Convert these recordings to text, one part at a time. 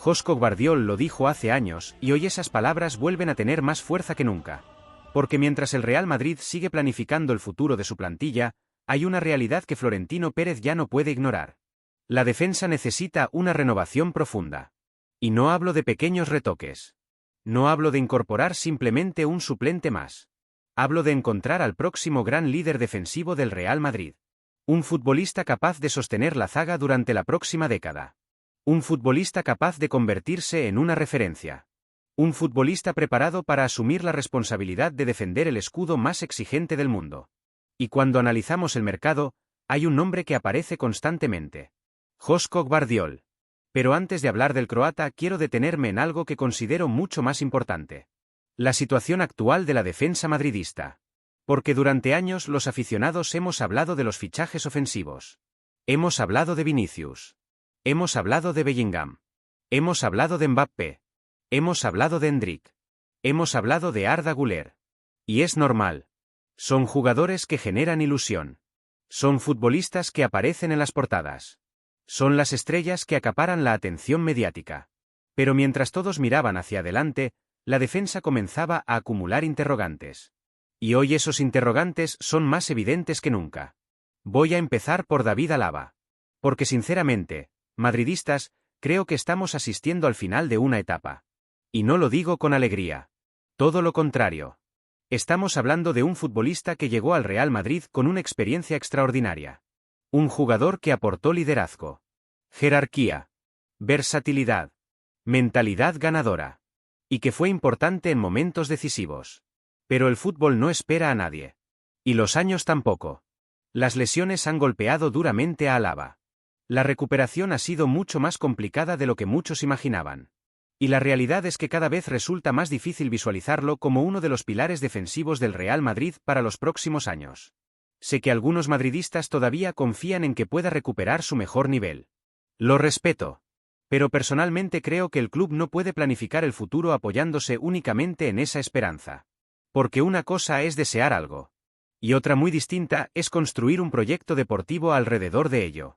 Joško Gvardiol lo dijo hace años y hoy esas palabras vuelven a tener más fuerza que nunca. Porque mientras el Real Madrid sigue planificando el futuro de su plantilla, hay una realidad que Florentino Pérez ya no puede ignorar. La defensa necesita una renovación profunda. Y no hablo de pequeños retoques. No hablo de incorporar simplemente un suplente más. Hablo de encontrar al próximo gran líder defensivo del Real Madrid. Un futbolista capaz de sostener la zaga durante la próxima década. Un futbolista capaz de convertirse en una referencia. Un futbolista preparado para asumir la responsabilidad de defender el escudo más exigente del mundo. Y cuando analizamos el mercado, hay un nombre que aparece constantemente. Joško Gvardiol. Pero antes de hablar del croata quiero detenerme en algo que considero mucho más importante. La situación actual de la defensa madridista. Porque durante años los aficionados hemos hablado de los fichajes ofensivos. Hemos hablado de Vinicius. Hemos hablado de Bellingham. Hemos hablado de Mbappé. Hemos hablado de Endrick. Hemos hablado de Arda Güler. Y es normal. Son jugadores que generan ilusión. Son futbolistas que aparecen en las portadas. Son las estrellas que acaparan la atención mediática. Pero mientras todos miraban hacia adelante, la defensa comenzaba a acumular interrogantes. Y hoy esos interrogantes son más evidentes que nunca. Voy a empezar por David Alaba. Porque sinceramente, madridistas, creo que estamos asistiendo al final de una etapa. Y no lo digo con alegría. Todo lo contrario. Estamos hablando de un futbolista que llegó al Real Madrid con una experiencia extraordinaria. Un jugador que aportó liderazgo, jerarquía, versatilidad, mentalidad ganadora. Y que fue importante en momentos decisivos. Pero el fútbol no espera a nadie. Y los años tampoco. Las lesiones han golpeado duramente a Alaba. La recuperación ha sido mucho más complicada de lo que muchos imaginaban. Y la realidad es que cada vez resulta más difícil visualizarlo como uno de los pilares defensivos del Real Madrid para los próximos años. Sé que algunos madridistas todavía confían en que pueda recuperar su mejor nivel. Lo respeto. Pero personalmente creo que el club no puede planificar el futuro apoyándose únicamente en esa esperanza. Porque una cosa es desear algo. Y otra muy distinta es construir un proyecto deportivo alrededor de ello.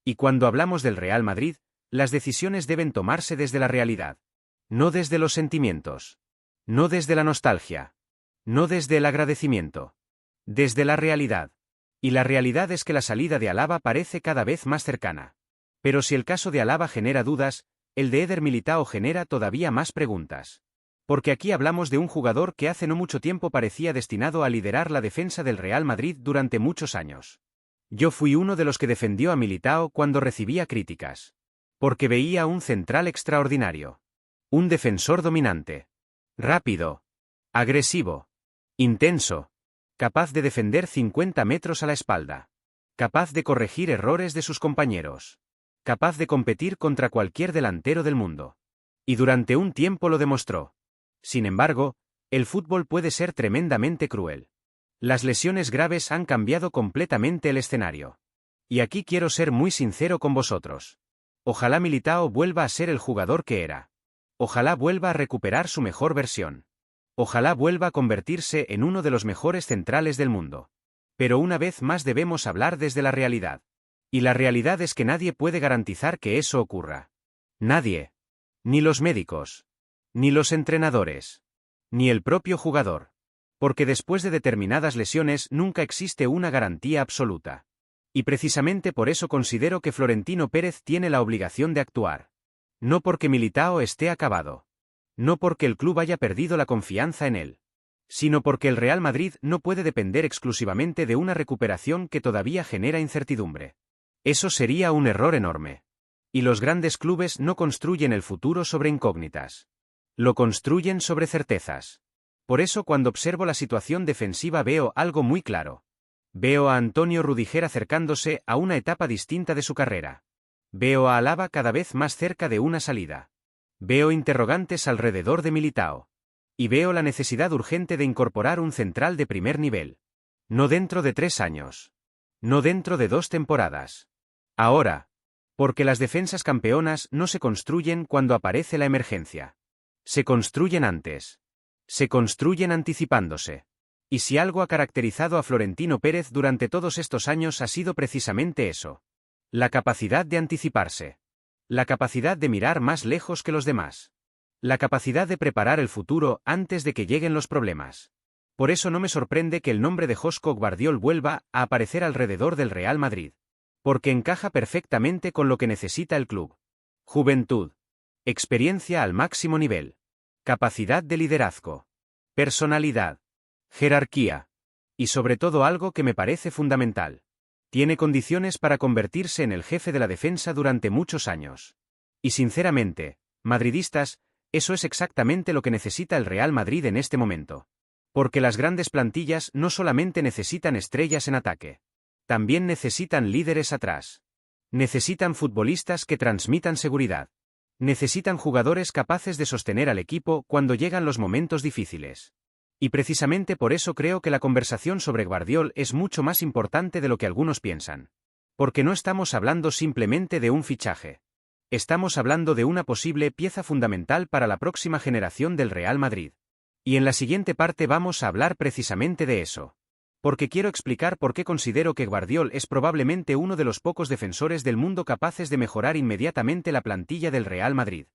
Y cuando hablamos del Real Madrid, las decisiones deben tomarse desde la realidad. No desde los sentimientos. No desde la nostalgia. No desde el agradecimiento. Desde la realidad. Y la realidad es que la salida de Alaba parece cada vez más cercana. Pero si el caso de Alaba genera dudas, el de Eder Militao genera todavía más preguntas. Porque aquí hablamos de un jugador que hace no mucho tiempo parecía destinado a liderar la defensa del Real Madrid durante muchos años. Yo fui uno de los que defendió a Militao cuando recibía críticas. Porque veía un central extraordinario. Un defensor dominante. Rápido. Agresivo. Intenso. Capaz de defender 50 metros a la espalda. Capaz de corregir errores de sus compañeros. Capaz de competir contra cualquier delantero del mundo. Y durante un tiempo lo demostró. Sin embargo, el fútbol puede ser tremendamente cruel. Las lesiones graves han cambiado completamente el escenario. Y aquí quiero ser muy sincero con vosotros. Ojalá Militao vuelva a ser el jugador que era. Ojalá vuelva a recuperar su mejor versión. Ojalá vuelva a convertirse en uno de los mejores centrales del mundo. Pero una vez más debemos hablar desde la realidad. Y la realidad es que nadie puede garantizar que eso ocurra. Nadie. Ni los médicos. Ni los entrenadores. Ni el propio jugador. Porque después de determinadas lesiones nunca existe una garantía absoluta. Y precisamente por eso considero que Florentino Pérez tiene la obligación de actuar. No porque Militao esté acabado. No porque el club haya perdido la confianza en él. Sino porque el Real Madrid no puede depender exclusivamente de una recuperación que todavía genera incertidumbre. Eso sería un error enorme. Y los grandes clubes no construyen el futuro sobre incógnitas. Lo construyen sobre certezas. Por eso cuando observo la situación defensiva veo algo muy claro. Veo a Antonio Rudiger acercándose a una etapa distinta de su carrera. Veo a Alaba cada vez más cerca de una salida. Veo interrogantes alrededor de Militao. Y veo la necesidad urgente de incorporar un central de primer nivel. No dentro de 3 años. No dentro de 2 temporadas. Ahora. Porque las defensas campeonas no se construyen cuando aparece la emergencia. Se construyen antes. Se construyen anticipándose. Y si algo ha caracterizado a Florentino Pérez durante todos estos años ha sido precisamente eso. La capacidad de anticiparse. La capacidad de mirar más lejos que los demás. La capacidad de preparar el futuro antes de que lleguen los problemas. Por eso no me sorprende que el nombre de Joško Gvardiol vuelva a aparecer alrededor del Real Madrid. Porque encaja perfectamente con lo que necesita el club. Juventud. Experiencia al máximo nivel. Capacidad de liderazgo. Personalidad. Jerarquía. Y sobre todo algo que me parece fundamental. Tiene condiciones para convertirse en el jefe de la defensa durante muchos años. Y sinceramente, madridistas, eso es exactamente lo que necesita el Real Madrid en este momento. Porque las grandes plantillas no solamente necesitan estrellas en ataque. También necesitan líderes atrás. Necesitan futbolistas que transmitan seguridad. Necesitan jugadores capaces de sostener al equipo cuando llegan los momentos difíciles. Y precisamente por eso creo que la conversación sobre Gvardiol es mucho más importante de lo que algunos piensan. Porque no estamos hablando simplemente de un fichaje. Estamos hablando de una posible pieza fundamental para la próxima generación del Real Madrid. Y en la siguiente parte vamos a hablar precisamente de eso. Porque quiero explicar por qué considero que Gvardiol es probablemente uno de los pocos defensores del mundo capaces de mejorar inmediatamente la plantilla del Real Madrid.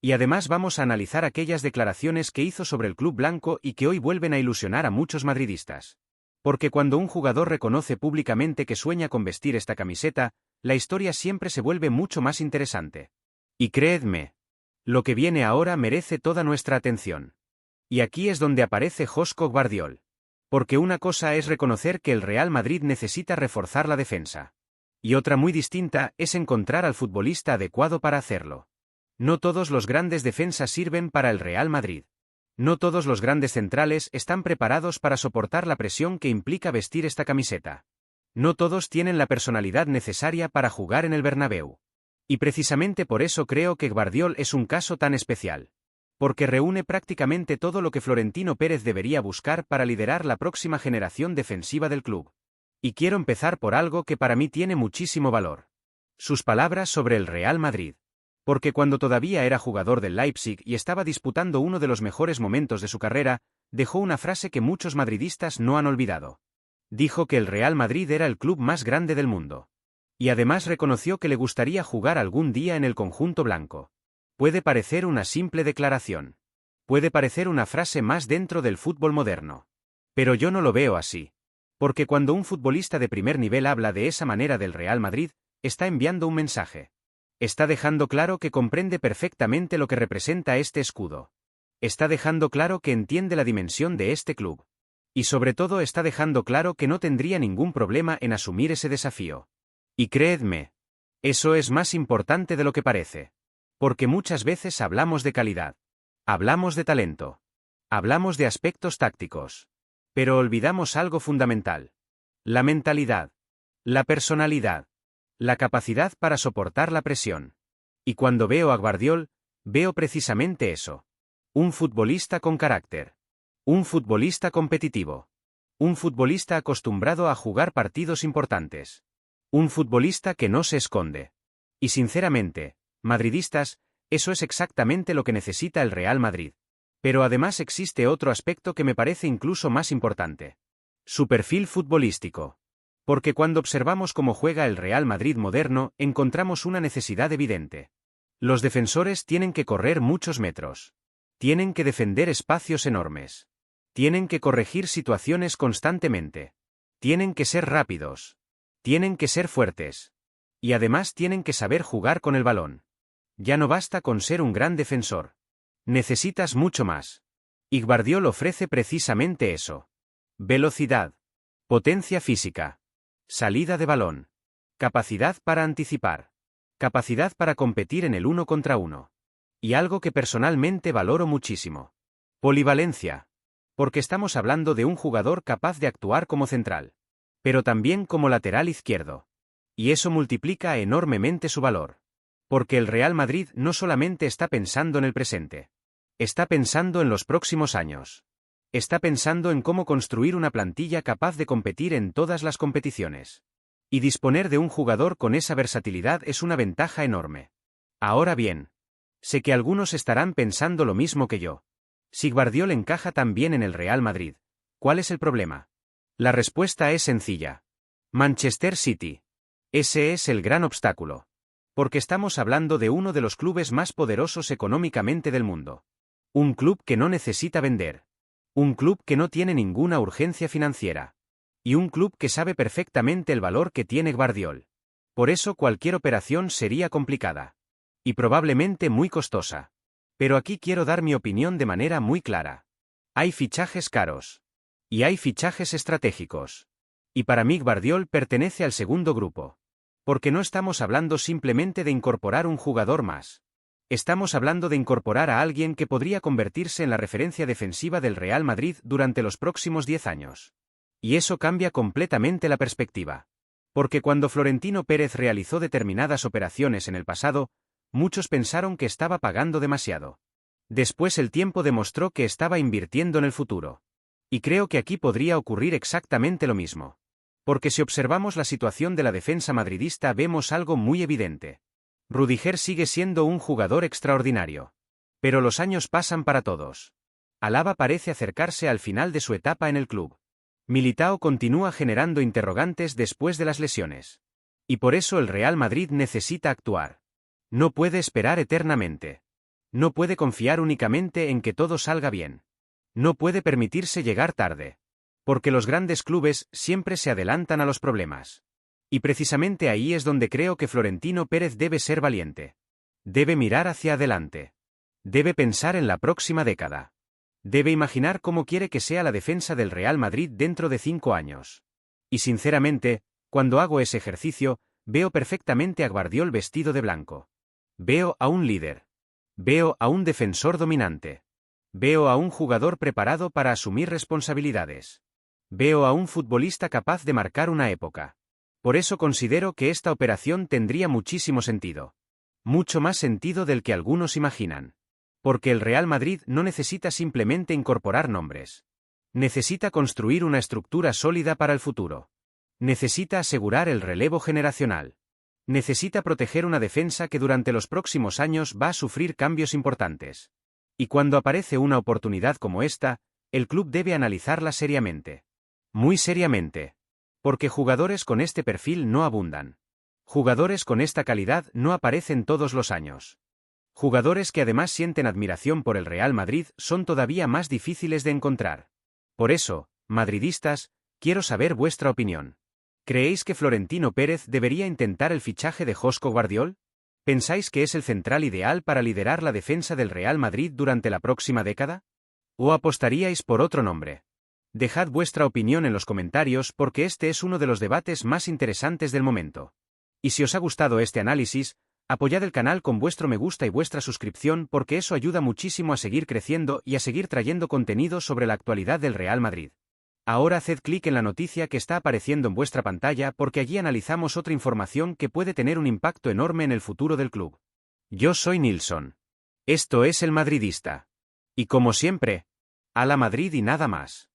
Y además vamos a analizar aquellas declaraciones que hizo sobre el club blanco y que hoy vuelven a ilusionar a muchos madridistas. Porque cuando un jugador reconoce públicamente que sueña con vestir esta camiseta, la historia siempre se vuelve mucho más interesante. Y creedme, lo que viene ahora merece toda nuestra atención. Y aquí es donde aparece Joško Gvardiol. Porque una cosa es reconocer que el Real Madrid necesita reforzar la defensa. Y otra muy distinta es encontrar al futbolista adecuado para hacerlo. No todos los grandes defensas sirven para el Real Madrid. No todos los grandes centrales están preparados para soportar la presión que implica vestir esta camiseta. No todos tienen la personalidad necesaria para jugar en el Bernabéu. Y precisamente por eso creo que Gvardiol es un caso tan especial. Porque reúne prácticamente todo lo que Florentino Pérez debería buscar para liderar la próxima generación defensiva del club. Y quiero empezar por algo que para mí tiene muchísimo valor. Sus palabras sobre el Real Madrid. Porque cuando todavía era jugador del Leipzig y estaba disputando uno de los mejores momentos de su carrera, dejó una frase que muchos madridistas no han olvidado. Dijo que el Real Madrid era el club más grande del mundo. Y además reconoció que le gustaría jugar algún día en el conjunto blanco. Puede parecer una simple declaración. Puede parecer una frase más dentro del fútbol moderno. Pero yo no lo veo así. Porque cuando un futbolista de primer nivel habla de esa manera del Real Madrid, está enviando un mensaje. Está dejando claro que comprende perfectamente lo que representa este escudo. Está dejando claro que entiende la dimensión de este club. Y sobre todo está dejando claro que no tendría ningún problema en asumir ese desafío. Y creedme, eso es más importante de lo que parece. Porque muchas veces hablamos de calidad. Hablamos de talento. Hablamos de aspectos tácticos. Pero olvidamos algo fundamental. La mentalidad. La personalidad. La capacidad para soportar la presión. Y cuando veo a Gvardiol, veo precisamente eso. Un futbolista con carácter. Un futbolista competitivo. Un futbolista acostumbrado a jugar partidos importantes. Un futbolista que no se esconde. Y sinceramente, madridistas, eso es exactamente lo que necesita el Real Madrid. Pero además existe otro aspecto que me parece incluso más importante. Su perfil futbolístico. Porque cuando observamos cómo juega el Real Madrid moderno, encontramos una necesidad evidente. Los defensores tienen que correr muchos metros. Tienen que defender espacios enormes. Tienen que corregir situaciones constantemente. Tienen que ser rápidos. Tienen que ser fuertes. Y además tienen que saber jugar con el balón. Ya no basta con ser un gran defensor. Necesitas mucho más. Y Gvardiol ofrece precisamente eso. Velocidad. Potencia física. Salida de balón. Capacidad para anticipar. Capacidad para competir en el 1 contra 1. Y algo que personalmente valoro muchísimo. Polivalencia. Porque estamos hablando de un jugador capaz de actuar como central. Pero también como lateral izquierdo. Y eso multiplica enormemente su valor. Porque el Real Madrid no solamente está pensando en el presente. Está pensando en los próximos años. Está pensando en cómo construir una plantilla capaz de competir en todas las competiciones. Y disponer de un jugador con esa versatilidad es una ventaja enorme. Ahora bien, sé que algunos estarán pensando lo mismo que yo. Si Gvardiol encaja tan bien en el Real Madrid, ¿cuál es el problema? La respuesta es sencilla. Manchester City. Ese es el gran obstáculo. Porque estamos hablando de uno de los clubes más poderosos económicamente del mundo. Un club que no necesita vender. Un club que no tiene ninguna urgencia financiera. Y un club que sabe perfectamente el valor que tiene Gvardiol. Por eso cualquier operación sería complicada. Y probablemente muy costosa. Pero aquí quiero dar mi opinión de manera muy clara. Hay fichajes caros. Y hay fichajes estratégicos. Y para mí Gvardiol pertenece al segundo grupo. Porque no estamos hablando simplemente de incorporar un jugador más. Estamos hablando de incorporar a alguien que podría convertirse en la referencia defensiva del Real Madrid durante los próximos 10 años. Y eso cambia completamente la perspectiva. Porque cuando Florentino Pérez realizó determinadas operaciones en el pasado, muchos pensaron que estaba pagando demasiado. Después el tiempo demostró que estaba invirtiendo en el futuro. Y creo que aquí podría ocurrir exactamente lo mismo. Porque si observamos la situación de la defensa madridista vemos algo muy evidente. Rudiger sigue siendo un jugador extraordinario. Pero los años pasan para todos. Alaba parece acercarse al final de su etapa en el club. Militao continúa generando interrogantes después de las lesiones. Y por eso el Real Madrid necesita actuar. No puede esperar eternamente. No puede confiar únicamente en que todo salga bien. No puede permitirse llegar tarde. Porque los grandes clubes siempre se adelantan a los problemas. Y precisamente ahí es donde creo que Florentino Pérez debe ser valiente. Debe mirar hacia adelante. Debe pensar en la próxima década. Debe imaginar cómo quiere que sea la defensa del Real Madrid dentro de 5 años. Y sinceramente, cuando hago ese ejercicio, veo perfectamente a Gvardiol vestido de blanco. Veo a un líder. Veo a un defensor dominante. Veo a un jugador preparado para asumir responsabilidades. Veo a un futbolista capaz de marcar una época. Por eso considero que esta operación tendría muchísimo sentido. Mucho más sentido del que algunos imaginan. Porque el Real Madrid no necesita simplemente incorporar nombres. Necesita construir una estructura sólida para el futuro. Necesita asegurar el relevo generacional. Necesita proteger una defensa que durante los próximos años va a sufrir cambios importantes. Y cuando aparece una oportunidad como esta, el club debe analizarla seriamente. Muy seriamente. Porque jugadores con este perfil no abundan. Jugadores con esta calidad no aparecen todos los años. Jugadores que además sienten admiración por el Real Madrid son todavía más difíciles de encontrar. Por eso, madridistas, quiero saber vuestra opinión. ¿Creéis que Florentino Pérez debería intentar el fichaje de Joško Gvardiol? ¿Pensáis que es el central ideal para liderar la defensa del Real Madrid durante la próxima década? ¿O apostaríais por otro nombre? Dejad vuestra opinión en los comentarios porque este es uno de los debates más interesantes del momento. Y si os ha gustado este análisis, apoyad el canal con vuestro me gusta y vuestra suscripción porque eso ayuda muchísimo a seguir creciendo y a seguir trayendo contenido sobre la actualidad del Real Madrid. Ahora haced clic en la noticia que está apareciendo en vuestra pantalla porque allí analizamos otra información que puede tener un impacto enorme en el futuro del club. Yo soy Nilsson. Esto es El Madridista. Y como siempre, a la Madrid y nada más.